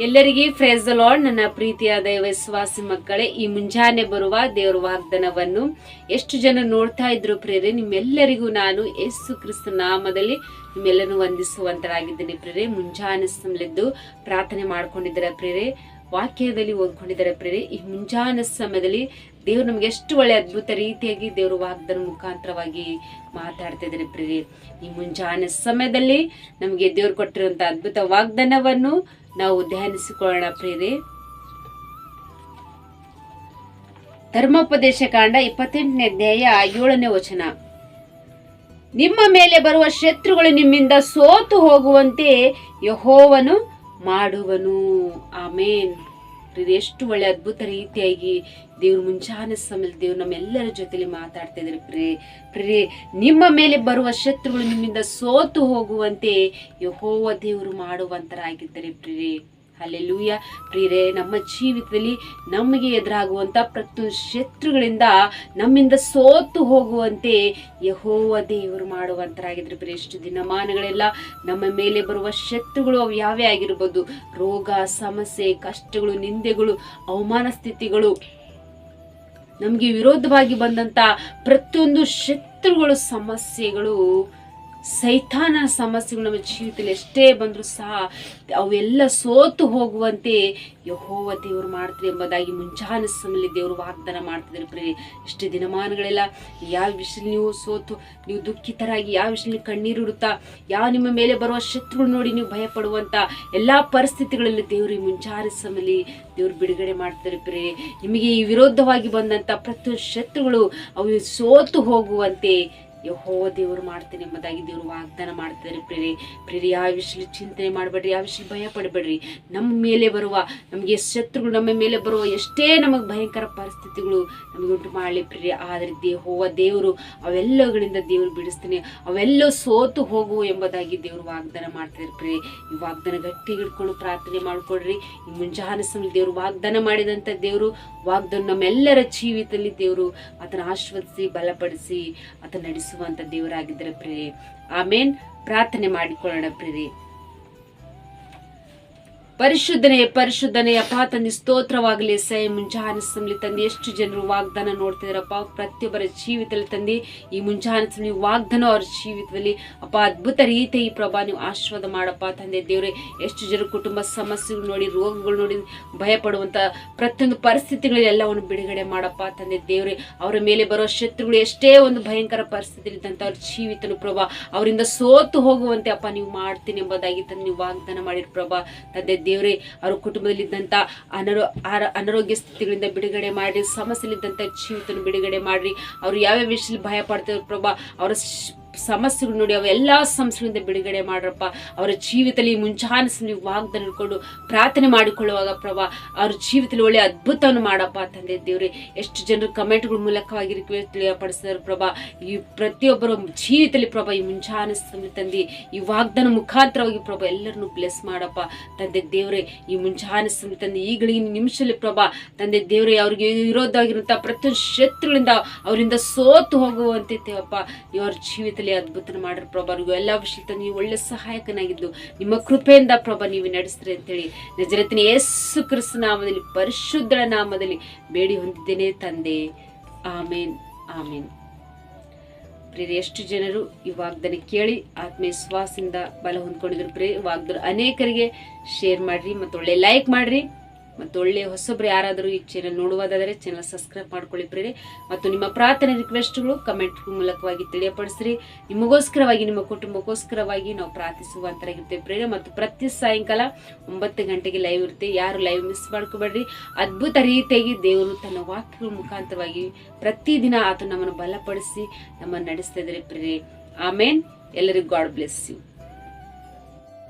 ಎಲ್ಲರಿಗೆ praise the lord. ನನ್ನ ಪ್ರೀತಿಯ ದೈವ ವಿಶ್ವಾಸಿ ಮಕ್ಕಳೇ, ಈ ಮುಂಜಾನೆ ಬರುವ ದೇವರ ವಾಗ್ದಾನವನ್ನು ಎಷ್ಟು ಜನ ನೋಡ್ತಾ ಇದ್ರು ಪ್ರೇರೆ, ನಿಮ್ಮೆಲ್ಲರಿಗೂ ನಾನು ಯೇಸು ಕ್ರಿಸ್ತ ನಾಮದಲ್ಲಿ ನಿಮ್ಮೆಲ್ಲರೂ ವಂದಿಸುವಂತರಾಗಿದ್ದೀನಿ ಪ್ರೇರೆ. ಮುಂಜಾನೆ ಸಮಯದ್ದು ಪ್ರಾರ್ಥನೆ ಮಾಡ್ಕೊಂಡಿದ್ದಾರೆ ಪ್ರೇರೆ, ವಾಕ್ಯದಲ್ಲಿ ಓದ್ಕೊಂಡಿದ್ದಾರೆ ಪ್ರೇರೆ. ಈ ಮುಂಜಾನೆ ಸಮಯದಲ್ಲಿ ದೇವ್ರು ನಮ್ಗೆ ಎಷ್ಟು ಒಳ್ಳೆ ಅದ್ಭುತ ರೀತಿಯಾಗಿ ದೇವ್ರ ವಾಗ್ದಾನ ಮುಖಾಂತರವಾಗಿ ಮಾತಾಡ್ತಾ ಇದ್ದಾರೆ ಪ್ರೇರೆ. ಈ ಮುಂಜಾನೆ ಸಮಯದಲ್ಲಿ ನಮಗೆ ದೇವ್ರು ಕೊಟ್ಟಿರುವಂತ ಅದ್ಭುತ ವಾಗ್ದಾನವನ್ನು ನಾವು ಧ್ಯಾನಿಸಿಕೊಳ್ಳೋಣ ಪ್ರೇರೆ. ಧರ್ಮೋಪದೇಶ ಕಾಂಡ 28ನೇ ಅಧ್ಯಾಯ 7ನೇ ವಚನ. ನಿಮ್ಮ ಮೇಲೆ ಬರುವ ಶತ್ರುಗಳು ನಿಮ್ಮಿಂದ ಸೋತು ಹೋಗುವಂತೆ ಯೆಹೋವನು ಮಾಡುವನು. ಆಮೇನ್. ಎಷ್ಟು ಒಳ್ಳೆ ಅದ್ಭುತ ರೀತಿಯಾಗಿ ದೇವ್ರು ಮುಂಚಾನೆ ಸಮಯದಲ್ಲಿ ದೇವ್ರು ನಮ್ಮೆಲ್ಲರ ಜೊತೆಲಿ ಮಾತಾಡ್ತಾ ಇದ್ದಾರೆ ಪ್ರಿಯರೇ. ನಿಮ್ಮ ಮೇಲೆ ಬರುವ ಶತ್ರುಗಳು ನಿಮ್ಮಿಂದ ಸೋತು ಹೋಗುವಂತೆ ಯೆಹೋವ ದೇವರು ಮಾಡುವಂತರಾಗಿದ್ದಾರೆ ಪ್ರಿಯರೇ. ಹಲ್ಲೆಲೂಯಾ. ಪ್ರಿಯರೇ, ನಮ್ಮ ಜೀವಿತದಲ್ಲಿ ನಮಗೆ ಎದುರಾಗುವಂತ ಪ್ರತಿಯೊಂದು ಶತ್ರುಗಳಿಂದ ನಮ್ಮಿಂದ ಸೋತು ಹೋಗುವಂತೆ ಯೆಹೋವ ದೇವರು ಮಾಡುವಂತರಾಗಿದ್ರೆ ಪ್ರಿಯ. ಎಷ್ಟು ದಿನಮಾನಗಳೆಲ್ಲ ನಮ್ಮ ಮೇಲೆ ಬರುವ ಶತ್ರುಗಳು ಅವು ಯಾವೇ ಆಗಿರ್ಬೋದು, ರೋಗ, ಸಮಸ್ಯೆ, ಕಷ್ಟಗಳು, ನಿಂದೆಗಳು, ಅವಮಾನ ಸ್ಥಿತಿಗಳು, ನಮ್ಗೆ ವಿರೋಧವಾಗಿ ಬಂದಂತ ಪ್ರತಿಯೊಂದು ಶತ್ರುಗಳು, ಸಮಸ್ಯೆಗಳು, ಸೈತಾನ ಸಮಸ್ಯೆಗಳು ನಮ್ಮ ಜೀವಿತದಲ್ಲಿ ಎಷ್ಟೇ ಬಂದರೂ ಸಹ ಅವೆಲ್ಲ ಸೋತು ಹೋಗುವಂತೆ ಯೆಹೋವ ದೇವರು ಮಾಡ್ತಾರೆ ಎಂಬುದಾಗಿ ಮುಂಜಾನೆ ಸಮಯದಲ್ಲಿ ದೇವರು ವಾಗ್ದಾನ ಮಾಡ್ತಿದ್ದಾರೆ ಪ್ರಿಯರೇ. ಎಷ್ಟು ದಿನಮಾನಗಳೆಲ್ಲ ಯಾವ ವಿಷಯದಲ್ಲಿ ನೀವು ಸೋತು ನೀವು ದುಃಖಿತರಾಗಿ, ಯಾವ ವಿಷಯದಲ್ಲಿ ಕಣ್ಣೀರು ಇಡುತ್ತಾ, ಯಾವ ನಿಮ್ಮ ಮೇಲೆ ಬರುವ ಶತ್ರುಗಳು ನೋಡಿ ನೀವು ಭಯ ಪಡುವಂತ ಎಲ್ಲಾ ಪರಿಸ್ಥಿತಿಗಳಲ್ಲಿ ದೇವರು ಈ ಮುಂಜಾನೆ ಸಮಯದಲ್ಲಿ ದೇವರು ಬಿಡುಗಡೆ ಮಾಡ್ತಾರೆ ಪ್ರಿಯರೇ. ನಿಮಗೆ ಈ ವಿರೋಧವಾಗಿ ಬಂದಂತ ಪ್ರತಿಯೊಂದು ಶತ್ರುಗಳು ಅವು ಸೋತು ಹೋಗುವಂತೆ ಯೆಹೋವ ದೇವರು ಮಾಡ್ತೇನೆ ಎಂಬುದಾಗಿ ದೇವರು ವಾಗ್ದಾನ ಮಾಡ್ತಾರೆ ಪ್ರಿಯರೇ. ಯಾವ ವಿಷಯದಲ್ಲಿ ಚಿಂತನೆ ಮಾಡಬೇಡ್ರಿ, ಯಾವ ವಿಷಯ ಭಯ ಪಡಬೇಡ್ರಿ. ನಮ್ಮ ಮೇಲೆ ಬರುವ, ನಮಗೆ ಶತ್ರುಗಳು ನಮ್ಮ ಮೇಲೆ ಬರುವ ಎಷ್ಟೇ ನಮಗೆ ಭಯಂಕರ ಪರಿಸ್ಥಿತಿಗಳು ನಮಗೆ ಉಂಟು ಮಾಡಲಿ ಪ್ರಿಯರೇ, ಆದರೆ ಯೆಹೋವ ದೇವರು ಅವೆಲ್ಲಗಳಿಂದ ದೇವರು ಬಿಡಿಸ್ತಾನೆ, ಅವೆಲ್ಲ ಸೋತು ಹೋಗುವ ಎಂಬುದಾಗಿ ದೇವರು ವಾಗ್ದಾನ ಮಾಡ್ತಾರೆ ಪ್ರಿಯರೇ. ಈ ವಾಗ್ದಾನ ಗಟ್ಟಿ ಹಿಡ್ಕೊಂಡು ಪ್ರಾರ್ಥನೆ ಮಾಡ್ಕೊಡ್ರಿ. ಈ ಮುಂಜಾನೆ ಸಮಯ ದೇವರು ವಾಗ್ದಾನ ಮಾಡಿದಂತ ದೇವರು ವಾಗ್ದಾನ ನಮ್ಮೆಲ್ಲರ ಜೀವಿತದಲ್ಲಿ ದೇವರು ಅದನ್ನು ಆಶೀರ್ವದಿಸಿ ಬಲಪಡಿಸಿ ಅದನ್ನ ನಡೆಸುವಂತ ದೇವರಾಗಿದ್ದಾರೆ ಪ್ರಿಯರೇ. ಆಮೇನ್. ಪ್ರಾರ್ಥನೆ ಮಾಡಿಕೊಳ್ಳೋಣ ಪ್ರಿಯರೇ. ಪರಿಶುದ್ಧನೇ ಅಪ್ಪ ತಂದೆ, ಸ್ತೋತ್ರವಾಗಲಿ ಸೈ. ಮುಂಜಾನೆ ಸಮಯ ತಂದೆ ಎಷ್ಟು ಜನರು ವಾಗ್ದಾನ ನೋಡ್ತಿದಾರಪ್ಪ, ಪ್ರತಿಯೊಬ್ಬರ ಜೀವಿತದಲ್ಲಿ ತಂದೆ ಈ ಮುಂಜಾನೆ ಸಮಯ ವಾಗ್ದಾನ ಅವ್ರ ಜೀವಿತದಲ್ಲಿ ಅಪ್ಪ ಅದ್ಭುತ ರೀತಿ ಈ ಪ್ರಭಾ ನೀವು ಆಶೀರ್ವಾದ ಮಾಡಪ್ಪ ತಂದೆ ದೇವ್ರೆ. ಎಷ್ಟು ಜನರು ಕುಟುಂಬ ಸಮಸ್ಯೆಗಳು ನೋಡಿ, ರೋಗಗಳು ನೋಡಿ ಭಯ ಪಡುವಂತ ಪ್ರತಿಯೊಂದು ಪರಿಸ್ಥಿತಿಗಳಲ್ಲಿ ಎಲ್ಲವನ್ನು ಬಿಡುಗಡೆ ಮಾಡಪ್ಪ ತಂದೆ ದೇವ್ರೆ. ಅವರ ಮೇಲೆ ಬರೋ ಶತ್ರುಗಳು ಎಷ್ಟೇ ಒಂದು ಭಯಂಕರ ಪರಿಸ್ಥಿತಿ ಇದ್ದಂತ ಅವ್ರ ಜೀವಿತನು ಪ್ರಭಾ ಅವರಿಂದ ಸೋತು ಹೋಗುವಂತೆ ಅಪ್ಪ ನೀವು ಮಾಡ್ತೀನಿ ಎಂಬುದಾಗಿ ತಂದೆ ನೀವು ವಾಗ್ದಾನ ಮಾಡಿರ್ ಪ್ರಭಾ ತಂದೆ ದೇವ್ರೆ. ಅವ್ರ ಕುಟುಂಬದಲ್ಲಿದ್ದಂತ ಅನಾರೋಗ್ಯ ಸ್ಥಿತಿಗಳಿಂದ ಬಿಡುಗಡೆ ಮಾಡಿ, ಸಮಸ್ಯೆಲಿದ್ದಂತ ಜೀವಿತನ ಬಿಡುಗಡೆ ಮಾಡ್ರಿ. ಅವ್ರು ಯಾವ್ಯಾವ ವಿಷಯದಲ್ಲಿ ಭಯ ಪಡ್ತಾರೆ ಪ್ರಭಾ, ಅವರ ಸಮಸ್ಯೆಗಳು ನೋಡಿ ಅವೆಲ್ಲಾ ಸಮಸ್ಯೆಗಳಿಂದ ಬಿಡುಗಡೆ ಮಾಡ್ರಪ್ಪ. ಅವರ ಜೀವಿತದಲ್ಲಿ ಮುಂಚಾನೆ ನೀವು ವಾಗ್ದಾನ ಹಿಡ್ಕೊಂಡು ಪ್ರಾರ್ಥನೆ ಮಾಡಿಕೊಳ್ಳುವಾಗ ಪ್ರಭಾ ಅವ್ರ ಜೀವಿತದಲ್ಲಿ ಒಳ್ಳೆ ಅದ್ಭುತವನ್ನು ಮಾಡಪ್ಪ ತಂದೆ ದೇವ್ರೆ. ಎಷ್ಟು ಜನರು ಕಮೆಂಟ್ಗಳ ಮೂಲಕವಾಗಿ ತಿಳಿಯಪಡಿಸಿದ್ರು ಪ್ರಭಾ. ಈ ಪ್ರತಿಯೊಬ್ಬರ ಜೀವಿತದಲ್ಲಿ ಪ್ರಭಾ ಈ ಮುಂಚಾನೆ ತಂದೆ ಈ ವಾಗ್ದಾನ ಮುಖಾಂತರವಾಗಿ ಪ್ರಭಾ ಎಲ್ಲರನ್ನು ಬ್ಲೆಸ್ ಮಾಡಪ್ಪ ತಂದೆ ದೇವ್ರೆ. ಈ ಮುಂಚಾನೆ ತಂದೆ ಈಗಳಿಗೆ ನಿಮಿಷದಲ್ಲಿ ಪ್ರಭಾ ತಂದೆ ದೇವ್ರೆ ಅವ್ರಿಗೆ ವಿರೋಧವಾಗಿರುವಂತಹ ಪ್ರತಿಯೊಂದು ಶತ್ರುಗಳಿಂದ ಅವರಿಂದ ಸೋತು ಹೋಗುವಂತೆ ದೇವಪ್ಪ ಇವ್ರ ಜೀವಿತದಲ್ಲಿ ಅದ್ಭುತ ಮಾಡ್ರಿ ಪ್ರಭಾ. ಅವ್ರಿಗೂ ಎಲ್ಲಾ ವಿಷಯ ನೀವು ಒಳ್ಳೆ ಸಹಾಯಕನಾಗಿದ್ದು ನಿಮ್ಮ ಕೃಪೆಯಿಂದ ಪ್ರಭಾ ನೀವು ನಡೆಸ್ರಿ ಅಂತೇಳಿ ನಜರೇತಿನ ಯೇಸು ಕ್ರಿಸ್ತ ನಾಮದಲ್ಲಿ ಪರಿಶುದ್ಧ ನಾಮದಲ್ಲಿ ಬೇಡಿ ಹೊಂದಿದ್ದೇನೆ ತಂದೆ. ಆಮೇನ್ ಆಮೇನ್. ಪ್ರಿಯರೇ, ಎಷ್ಟು ಜನರು ಈ ವಾಗ್ದಾನ ಕೇಳಿ ಆತ್ಮವಿಶ್ವಾಸದಿಂದ ಬಲ ಹೊಂದ್ಕೊಂಡಿದ್ರು ಪ್ರಿಯ. ವಾಗ್ದಾನ ಅನೇಕರಿಗೆ ಶೇರ್ ಮಾಡ್ರಿ ಮತ್ತು ಒಳ್ಳೆ ಲೈಕ್ ಮಾಡ್ರಿ ಮತ್ತು ಒಳ್ಳೆಯ ಹೊಸಬ್ರು ಯಾರಾದರೂ ಈ ಚಾನೆಲ್ ನೋಡುವುದಾದರೆ ಚಾನೆಲ್ ಸಬ್ಸ್ಕ್ರೈಬ್ ಮಾಡ್ಕೊಳ್ಳಿ ಪ್ರಿಯರೇ. ಮತ್ತು ನಿಮ್ಮ ಪ್ರಾರ್ಥನೆ ರಿಕ್ವೆಸ್ಟ್ಗಳು ಕಮೆಂಟ್ ಮೂಲಕವಾಗಿ ತಿಳಿಯಪಡಿಸ್ರಿ. ನಿಮಗೋಸ್ಕರವಾಗಿ, ನಿಮ್ಮ ಕುಟುಂಬಕ್ಕೋಸ್ಕರವಾಗಿ ನಾವು ಪ್ರಾರ್ಥಿಸುವಂತರಾಗಿರ್ತೇವೆ ಪ್ರಿಯರೇ. ಮತ್ತು ಪ್ರತಿ ಸಾಯಂಕಾಲ 9 ಗಂಟೆಗೆ ಲೈವ್ ಇರುತ್ತೆ. ಯಾರು ಲೈವ್ ಮಿಸ್ ಮಾಡ್ಕೋಬೇಡ್ರಿ. ಅದ್ಭುತ ರೀತಿಯಾಗಿ ದೇವರು ತನ್ನ ವಾಕ್ಯಗಳ ಮುಖಾಂತರವಾಗಿ ಪ್ರತಿದಿನ ಆತ ನಮ್ಮನ್ನು ಬಲಪಡಿಸಿ ನಮ್ಮನ್ನು ನಡೆಸ್ತಾ ಇದ್ದಾರೆ ಪ್ರಿಯರೇ. ಆಮೇನ್. ಎಲ್ಲರಿಗೂ ಗಾಡ್ ಬ್ಲೆಸ್ ಯು.